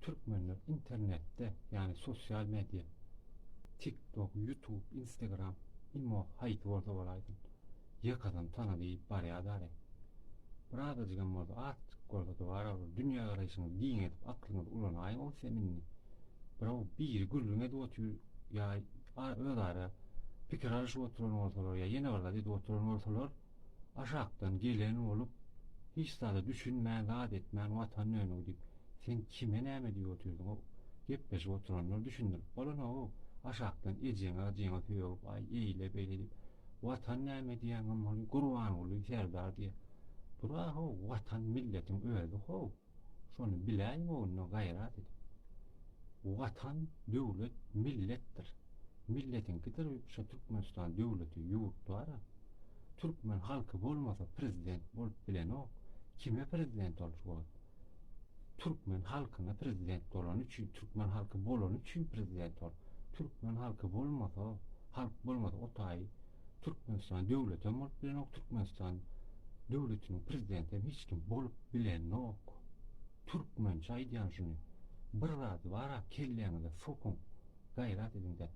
Türkmenler internette, yani sosyal medya, TikTok, YouTube, Instagram, imo hayt orta bolaydın. Yakadan tanıdığı barya dare. Burada cigan orada artık orada da var olur. Dünya arayışını din edip aklını ulanayın o seminini. Bravo bir gülüne de oturuyor ya öyle ara. Fikir arası oturan ortalar ya yine orada dedi oturan ortalar. Aşağıdan gelen olup hiç daha düşünmeyen, rahat etmeyen vatanın önü deyip sen kime ne diyor oturdun o yepyeni oturanlar düşündür. Olana o aşağıdan acıyana köyüp ay eyle böyle deyip vatan ne diyen ama kurban oluyor serdar diye. Bura o vatan milletin öldü o. Şunu bilen onu gayret edip. Vatan, devlet, millettir. Milletin gider şu Türkmenistan devleti yurttu ara. Türkmen halkı olmasa prezident olup bilen o. Kime prezident olacak? Türkmen halkına prezident olan için, Türkmen halkı bolan için prezident ol. Türkmen halkı bolmasa, halk bolmasa o tay Türkmenistan devleti olup bilen o. Türkmenistan devletinin prezidenti hiç kim bolup bilen yok. Türkmen çay diyen şunu. Bir rahat vara kelleğine sokun. Gayret edin de.